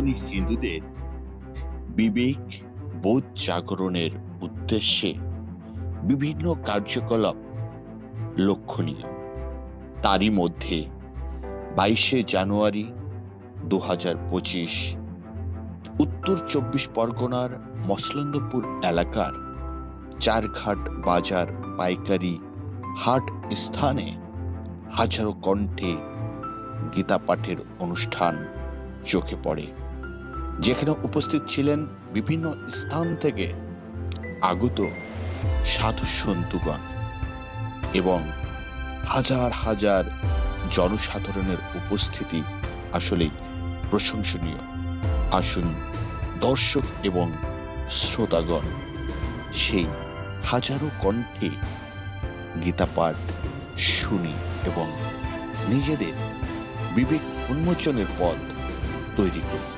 সনাতনী হিন্দুদের বিবেক বোধ জাগরণের উদ্দেশ্যে বিভিন্ন কার্যকলাপ লক্ষণীয়। তারই মধ্যে 22শে জানুয়ারি 2025 উত্তর 24 পরগনার মসলন্দপুর এলাকার চারঘাট বাজার পাইকারি হাট স্থানে হাজারো কণ্ঠে গীতা পাঠের অনুষ্ঠান চোখে পড়ে, যেখানে উপস্থিত ছিলেন বিভিন্ন স্থান থেকে আগত সাধু সন্তগণ এবং হাজার হাজার জনসাধারণের উপস্থিতি আসলেই প্রশংসনীয়। আসুন দর্শক এবং শ্রোতাগণ সেই হাজারো কণ্ঠে গীতা পাঠ শুনি এবং নিজেদের বিবেক উন্মোচনের পথ তৈরি করি।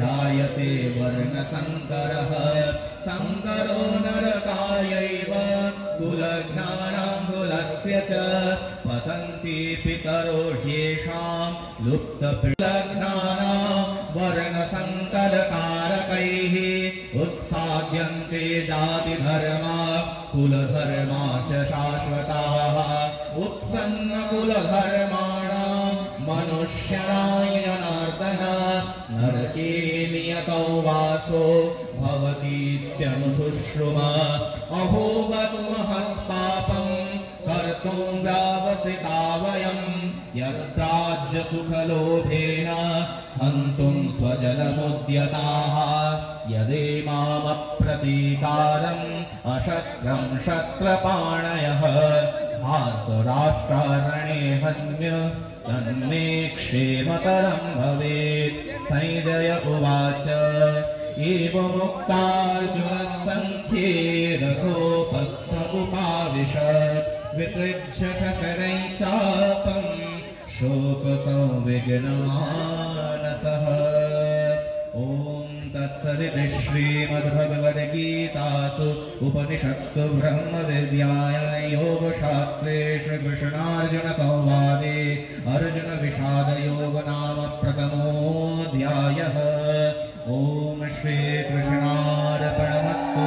जायते वर्णसङ्करः सङ्करो नरकायैव कुलज्ञानाङ्कुलस्य च पतन्ति पितरो ह्येषां लुप्तपिलज्ञानां वर्णसङ्करकारकैः उत्साद्यन्ते जातिधर्मा कुलधर्माश्च शाश्वताः उत्सन्नकुलधर्माणां मनुष्याणां जनार्दन नरके नियतौ वासो भवतीत्यनुशुश्रुम अहोवत् महत्पापं कर्तुं व्यावसिता वयं यद्राज्यसुखलोभेन हन्तुं स्वजनमुद्यताः यदेमामप्रतीकारम् अशस्त्रं शस्त्रपाणयः धार्तराष्ट्रारणे हन्य तन्मे क्षेमतरं भवेत्। संजय उवाच एवमुक्तार्जुनः सङ्ख्ये रथोपस्थ उपाविशत् विसृज्य शशरैः चापं शोकसंविघ्नमानसः। ॐ तत्सदिति श्रीमद्भगवद्गीतासु उपनिषत्सु ब्रह्मविद्यायां योगशास्त्रे श्रीकृष्णार्जुनसंवादे अर्जुनविषादयोग प्रथमोऽध्यायः। ॐ श्रीकृष्णार्पणमस्तु।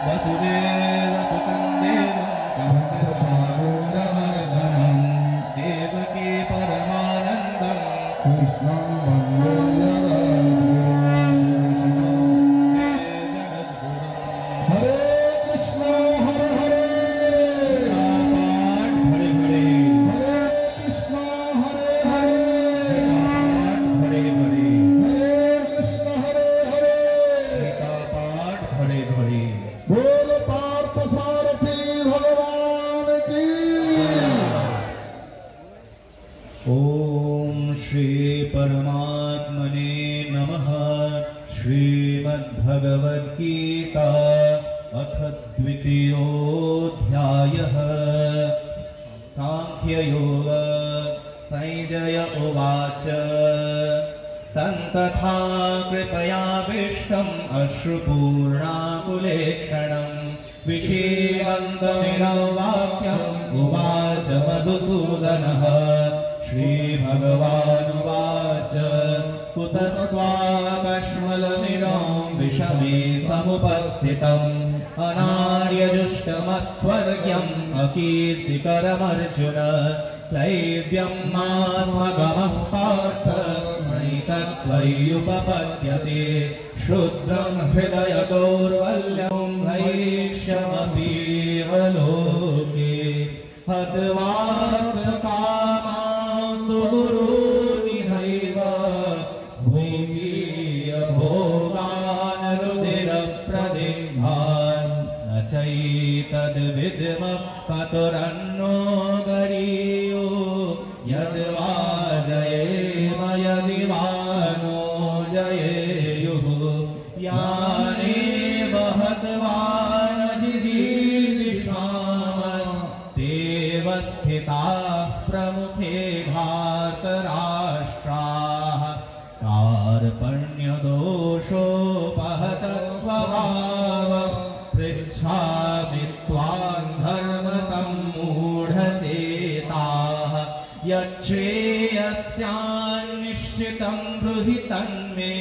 वसुदेवसुतं देवं कंसचाणूरमर्दनं देवकी परमानन्दं कृष्णं वन्दे भगवद्गीता अथ द्वितीयोऽध्यायः। सांख्ययोग। संजय उवाच तन्तथा कृपयाविष्टम् अश्रुपूर्णाकुलेक्षणं विषीदन्तमिदं वाक्यम् उवाच मधुसूदनः। श्रीभगवानुवाच कुतस्त्वाकश्मलमिदं विषमे समुपस्थितम् अनार्यजुष्टमस्वर्ग्यम् अकीर्तिकरमर्जुन। क्लैव्यं मास्मगमः पार्थ नैतत्त्वय्युपपद्यते। क्षुद्रं हृदयदौर्बल्यं वैश्यमपीव लोके हत्वार्थकामास्तु गुरुनिहैव भुञ्जीय भोगान् रुधिरप्रदिग्धान् न चैतद्विद्मः कतुरन्नो गरीयो यद्वा जयेम यदि वा नो जयेयुः। यानेव हत्वा न जिजीविषामस्तेव स्थिताः प्रमुखे भारतराष्ट्राः कार्पण्यदोषोपहतः स्वभावः पृच्छामि त्वां धर्मसम्मूढचेताः यच्छ्रेयस्यान्निश्चितं ब्रूहि तन्मे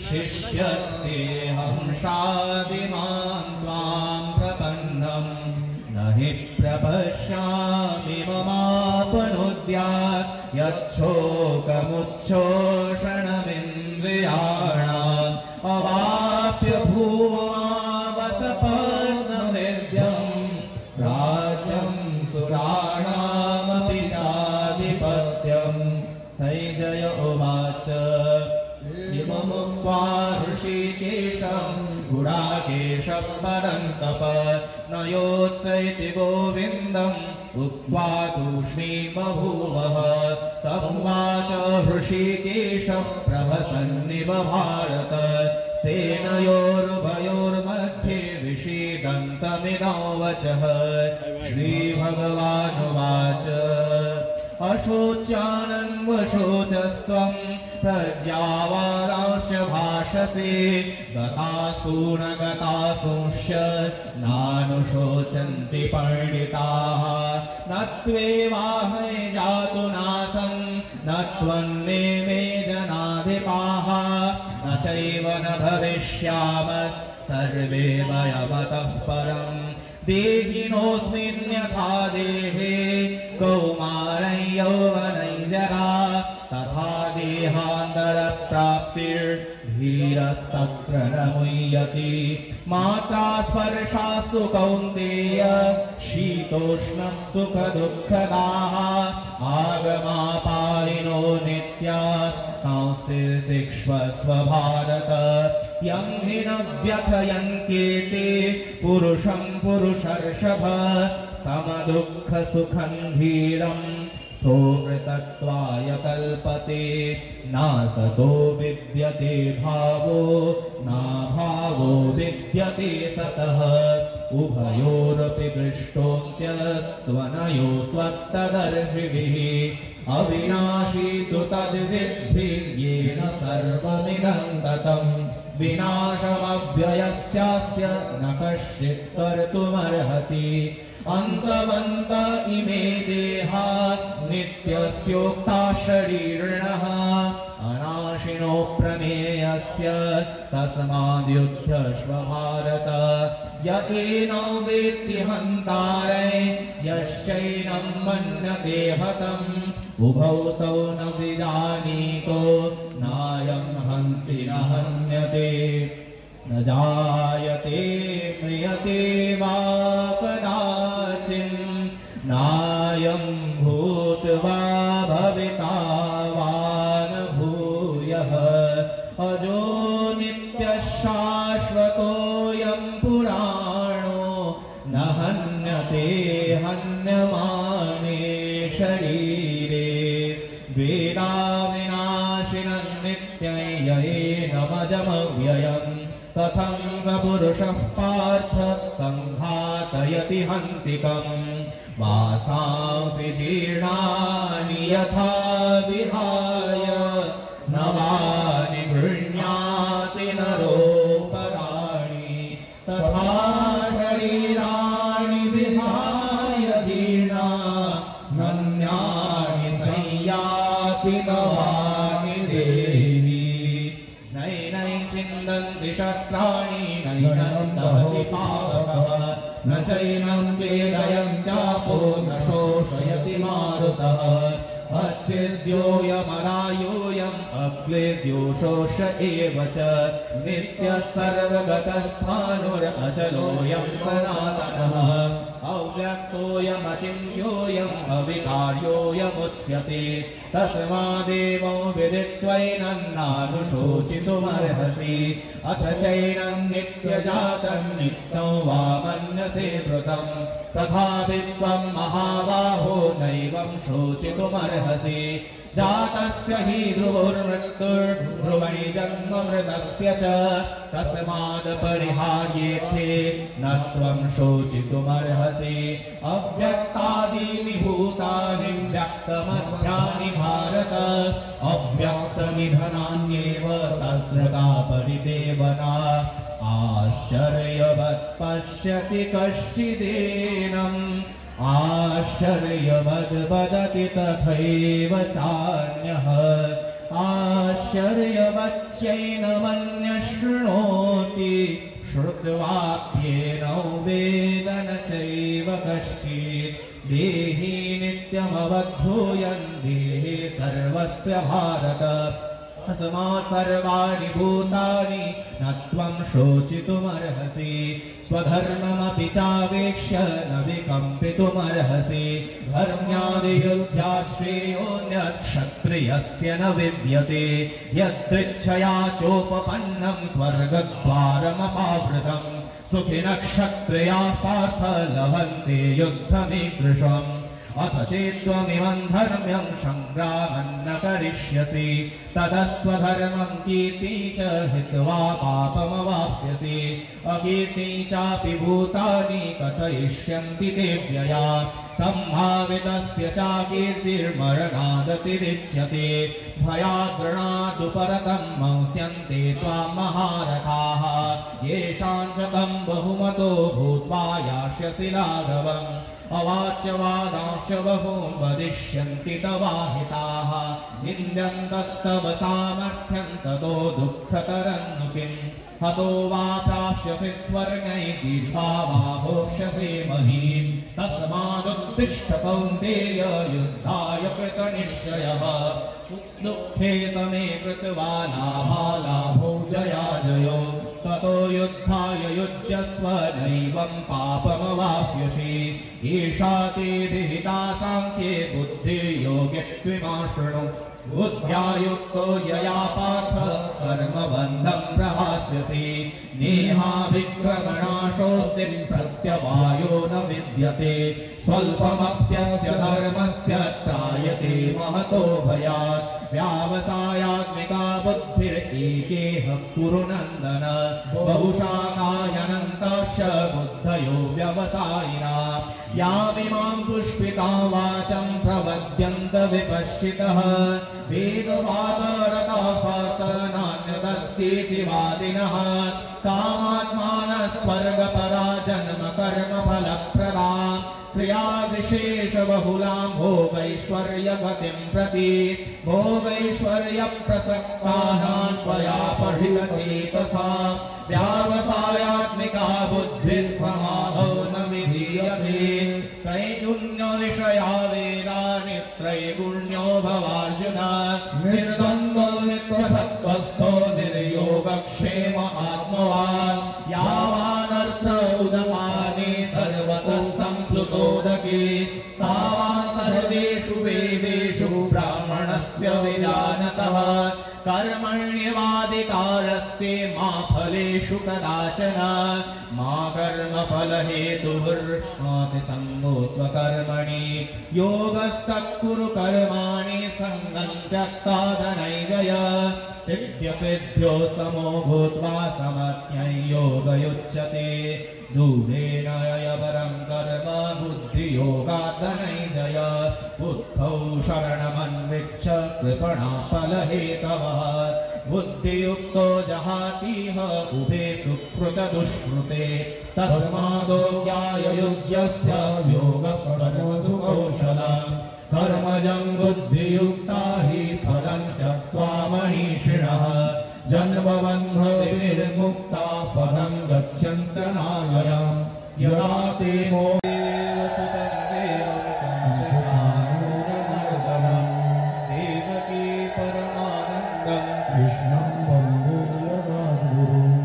शिष्यस्तेऽहं शादिमां त्वां प्रपन्नम् न हि प्रपश्यामि ममापनुद्यात् यच्छोकमुच्छोषणमिन्द्रियाणाम् अवाप्य भूमावसपत्नमेद्यम् राज्यं सुराणामपि चाधिपत्यम् सञ्जय उवाच इममुक्त्वा ऋषिकेशं गुडाकेशं परन्तप न योत्सैति गोविन्दम् उक्त्वा तूष्णीं बभूवः तमुवाच ऋषिकेशः प्रहसन्निव भारत सेनयोरुभयोर्मध्ये विषीदन्तमिदं वचः श्रीभगवानुवाच अशोच्यानन्वशोचस्त्वं प्रज्ञावादांश्च भाषसे गतासून गतासूंश्च नानुशोचन्ति पंडिताः न त्वेवाहै जातु नासं न त्वन्नेमे जनाधिपाः न चैव न भविष्यामः सर्वे वयमतः परम् देहिनोऽस्मिन्यथा देहे कौमारं यौवनं जरा तथा देहान्तरप्राप्तिर्धीरस्तत्र न मुह्यति मात्रा स्पर्शास्तु कौन्तेय शीतोष्णः सुखदुःखदाः आगमापायिनो नित्याः सांस्थितिक्ष्वस्व भारत यं हि न व्यथयन्त्येते पुरुषं पुरुषर्षभ समदुःखसुखं धीरं सोमृतत्वाय कल्पते नासतो विद्यते भावो नाभावो विद्यते सतः उभयोरपि दृष्टोऽन्त्यस्त्वनयोस्त्वत्तदर्शिभिः अविनाशी तु तद्विद्धि येन सर्वमिदं ततम् विनाशमव्ययस्यास्य न कश्चित् कर्तुमर्हति अन्तवन्त इमे देहा नित्यस्योक्ता शरीरिणः अनाशिनो प्रमेयस्य तस्माद्युध्यस्व भारत य एनं वेत्ति हन्तारे यश्चैनं मन्यते हतम् उभौ तौ न विजानीतो नायं हन्ति न हन्यते न जायते म्रियते वा कदाचिन् नायं भूत्वा भविता वा न भूयः अजो नित्यशाश्वतोऽयं पुराणो न हन्यते हन्यमाने शरीरे वेदाविनाशिनं नित्यं येनमजमव्ययम् कथं स पुरुषः पार्थ संघातयति हन्तिकम् वासांसि जीर्णानि यथा विहाय नवानि गृह्णाति नरोपराणि तथा शरीराणि विहाय जीर्णा नन्यानि संयाति नवानि देहि नैनं छिन्दन्ति शस्त्राणि नैनं दहति पावकः न चैनं वेदयन्त्यापो न शोषयति मारुतः अच्छेद्योऽयमरायोऽयम् अक्लेद्यो शोष एव च नित्यः सर्वगतस्थाणुरचलोऽयं सनातनः अव्यक्तोऽयमचिन्त्योऽयम् अविकार्योऽयमुच्यते तस्मादेवं विदित्वैनं नानुशोचितुमर्हसि अथ चैनं नित्यजातं नित्यं वा मन्यसे कृतं तथापि त्वं महाबाहो न नैवं शोचितुमर्हसि जातस्य हि ध्रुवोर्मृत्युर्ध्रुवै जन्ममृतस्य च तस्माद् परिहार्येथे न त्वं शोचितुमर्हसि अव्यक्तादीनि भूतानि व्यक्तमध्यानि भारत अव्यक्तनिधनान्येव तत्र का परिदेवना आश्चर्यवत् पश्यति कश्चिदेनम् आश्चर्यवद् वदति तथैव चान्यः आश्चर्यवच्चैनमन्यः शृणोति श्रुत्वाप्येनौ वेद न चैव कश्चित् देहि नित्यमवधूयन् देहि सर्वस्य भारत तस्मात् सर्वाणि भूतानि न त्वं शोचितुमर्हसि स्वधर्ममपि चावेक्ष्य न विकम्पितुमर्हसि धर्म्यादियुद्ध्यात् श्रेयोऽन्यत् क्षत्रियस्य न विद्यते यदृच्छया चोपपन्नं स्वर्गद्वारमपावृतम् सुखिनः क्षत्रियाः पार्थ लभन्ते युद्धमीदृशम् अथ चेत्त्वमिमं धर्म्यं संग्रामं न करिष्यसि तदस्वधर्मं कीर्ति च हित्वा पापमवाप्स्यसि अकीर्ति चापि भूतानि कथयिष्यन्ति ते व्यया सम्भावितस्य चाकीर्तिर्मरणादतिरिच्यते भयाद्रणादुपरतं मंस्यन्ते त्वां महारथाः येषां च तं बहुमतो भूत्वा यास्यसि लाघवम् अवाच्यवादांश्च बहून् वदिष्यन्ति तवाहिताः निन्द्यन्तस्तव सामर्थ्यं ततो दुःखतरं नु किम् हतो वा प्राप्स्यसि स्वर्गैर्जिह्वा वा भोक्ष्यसि महीम् तस्मादुत्तिष्ठ कौन्तेय युद्धाय कृतनिश्चयः दुःखे समे कृत्वा लाभालाभो जयाजयो ततो युद्धाय युज्यस्व नैवं पापमवाप्स्यसि ईशा ते विहिता सांख्ये बुद्धिर्योगे त्विमाशृणु बुद्ध्या युक्तो यया पार्थ कर्मबन्धं प्रहास्यसि नेहाभिक्रमणाशोऽस्ति प्रत्यवायो न विद्यते स्वल्पमप्स्यस्य धर्मस्य त्रायते महतो भयात् व्यावसायात्मिका बुद्धिरेकेह कुरु नन्दन बहुशाखायनन्तश्च बुद्धयो व्यवसायिना यामिमां पुष्पितां वाचं प्रवद्यन्त विपश्चितः वेदवादरताः पार्थ नान्यदस्तीति वादिनः कामात्मानः स्वर्गपरा जन्म कर्म फलप्रदा क्रियाविशेषबहुलां भोगैश्वर्यगतिं प्रति भोगैश्वर्यप्रसक्तानां त्वया पठितचेतसा व्यावसायात्मिका बुद्धिः समाधौ न विधीयते त्रैगुण्यविषया वेदानि त्रैगुण्यो भवार्जुन निर्द्वन्द्वो नित्यसत्त्वस्थो निर्योगक्षेम आत्मवान् यावानर्थ उदपाने सर्वतः सम्प्लुतोदके तावान् सर्वेषु वेदेषु ब्राह्मणस्य विजानतः कर्मण्यवादिकारस्ते मा फलेषु कदाचन मा कर्मफलहेतुर्मातिसङ्गो स्वकर्मणि योगस्तः कुरु कर्माणि सङ्गं त्यक्त्वा धनञ्जय सिद्ध्यसिद्ध्यो समो भूत्वा समज्ञं योगयुच्यते दूरेण ययपरं कर्म बुद्धियोगात् धनञ्जय बुद्धौ शरणमन्विच्छ कृपणा फलहेतवः बुद्धियुक्तो जहातीह उभे सुकृतदुष्कृते तस्मादोऽज्ञाय युज्यस्य योगपरमसुकौशलम् कर्मजं बुद्धियुक्ता हि फलं त्यक्त्वा मनीषिणः जन्मबन्धविनिर्मुक्ता पदं गच्छन्त्यनामयम् यदा ते देवकी परमानन्दं कृष्णं वन्दे जगद्गुरुम्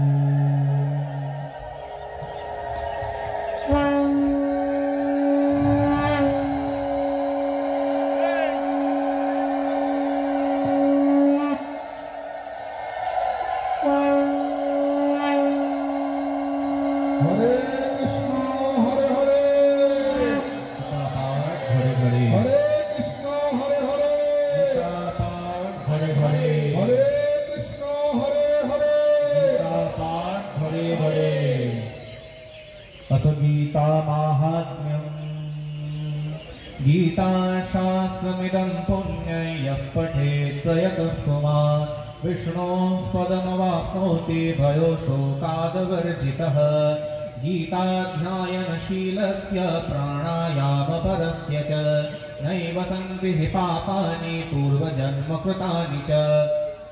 गीताशास्त्रमिदं पुण्यं यः पठेत् प्रयतः पुमान् विष्णोः पदमवाप्नोति भयोशोकादवर्जितः गीताध्यायनशीलस्य प्राणायामपरस्य च नैव सन्ति हि पापानि पूर्वजन्मकृतानि च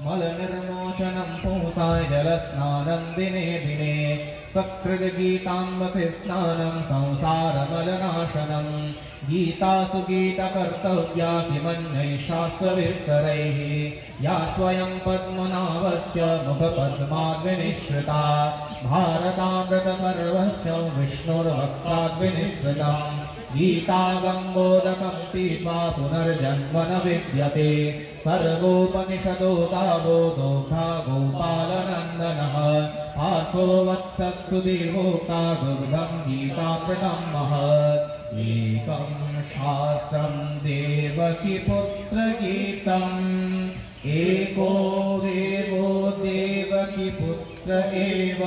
मलनिर्मोचनं पुंसाय जलस्नानं दिने दिने सकृद्गीताम्बसि स्नानं संसारमलनाशनं गीतासु गीतकर्तव्या किमन्यैः शास्त्रविस्तरैः या स्वयं पद्मनाभस्य मुखपद्माद्विनिश्रिता भारतामृतसर्वस्य विष्णुर्वक्त्राद्विनिश्रितम् गीता गङ्गोदकं पीत्वा पुनर्जन्म न विद्यते सर्वोपनिषदो गावो दोग्धा गोपालनन्दनः पार्थो वत्सः सुधीर्भोक्ता दुर्गं गीतामृतं महत् एकं शास्त्रं देवकीपुत्रगीतम् एको देवो देवकीपुत्र एव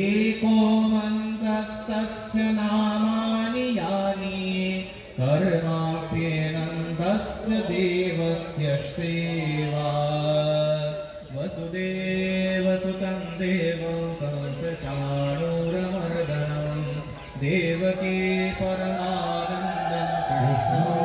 एको मन्त्रस्तस्य नामानि यानि कर्माप्येनन्दस्य देवस्य सेवा वसुदेवसुतं देवं कंसचाणूरमर्दनं देवकी परमानन्दं कृष्णं